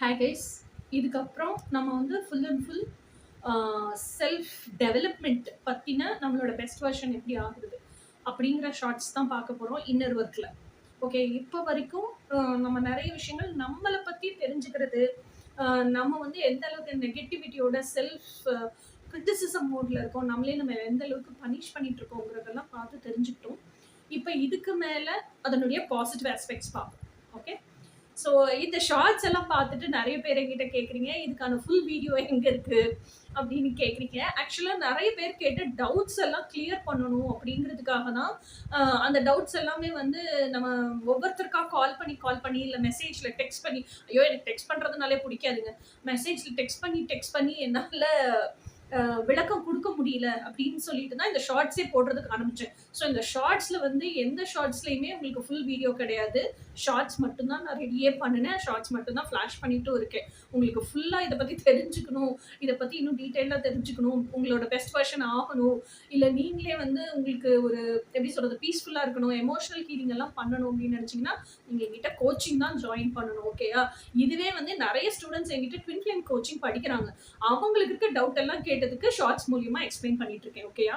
Hi guys, இதுக்கப்புறம் நம்ம வந்து full and full self development பற்றின நம்மளோட பெஸ்ட் வெர்ஷன் எப்படி ஆகுது அப்படிங்கிற ஷார்ட்ஸ் தான் பார்க்க போகிறோம் இன்னர் ஒர்க்கில். ஓகே, இப்போ வரைக்கும் நம்ம நிறைய விஷயங்கள் நம்மளை பற்றி தெரிஞ்சுக்கிறது, நம்ம வந்து எந்த அளவுக்கு நெகட்டிவிட்டியோட செல்ஃப் கிரிட்டிசிசம் மோடில் இருக்கோம், நம்ம எந்த அளவுக்கு பனிஷ் பண்ணிட்டு இருக்கோங்கிறதெல்லாம் பார்த்து தெரிஞ்சுக்கிட்டோம். இப்போ இதுக்கு மேலே அதனுடைய பாசிட்டிவ் ஆஸ்பெக்ட்ஸ் பார்ப்போம். ஓகே, ஸோ இந்த ஷார்ட்ஸ் எல்லாம் பார்த்துட்டு நிறைய பேர் என்கிட்ட கேட்குறீங்க, இதுக்கான ஃபுல் வீடியோ எங்கே இருக்குது அப்படின்னு கேட்குறீங்க. ஆக்சுவலாக நிறைய பேர் கேட்டு டவுட்ஸ் எல்லாம் கிளியர் பண்ணணும் அப்படிங்கிறதுக்காக தான் அந்த டவுட்ஸ் எல்லாமே வந்து நம்ம ஒவ்வொருத்தருக்காக கால் பண்ணி இல்லை மெசேஜில் டெக்ஸ்ட் பண்ணி, ஐயோ எனக்கு டெக்ஸ்ட் பண்ணுறதுனாலே பிடிக்காதுங்க, மெசேஜில் டெக்ஸ்ட் பண்ணி என்னால் விளக்கம் கொடுக்க முடியல அப்படின்னு சொல்லிட்டு தான் இந்த ஷார்ட்ஸே போடுறதுக்கு ஆரம்பிச்சேன். ஸோ இந்த ஷார்ட்ஸில் வந்து எந்த ஷார்ட்ஸ்லையுமே உங்களுக்கு ஃபுல் வீடியோ கிடையாது, ஷார்ட்ஸ் மட்டும்தான் நான் ரெடியே பண்ணினேன், ஷார்ட்ஸ் மட்டும்தான் ஃப்ளாஷ் பண்ணிட்டும் இருக்கேன். உங்களுக்கு ஃபுல்லாக இதை பற்றி தெரிஞ்சுக்கணும், இதை பற்றி இன்னும் டீட்டெயிலாக தெரிஞ்சுக்கணும், உங்களோட பெஸ்ட் வெர்ஷன் ஆகணும், இல்லை நீங்களே வந்து உங்களுக்கு ஒரு எப்படி சொல்கிறது பீஸ்ஃபுல்லாக இருக்கணும், எமோஷனல் ஹீலிங் எல்லாம் பண்ணணும் அப்படின்னு நினச்சிங்கன்னா நீங்கள் எங்கிட்ட கோச்சிங் தான் ஜாயின் பண்ணணும். ஓகேயா? இதுவே வந்து நிறைய ஸ்டூடெண்ட்ஸ் எங்கிட்ட ட்வின் ஃப்ளேம் கோச்சிங் படிக்கிறாங்க, அவங்களுக்கு இருக்க டவுட் எல்லாம் கேட்டதுக்கு ஷார்ட்ஸ் மூலியமாக எக்ஸ்பிளைன் பண்ணிட்டு இருக்கேன். ஓகேயா?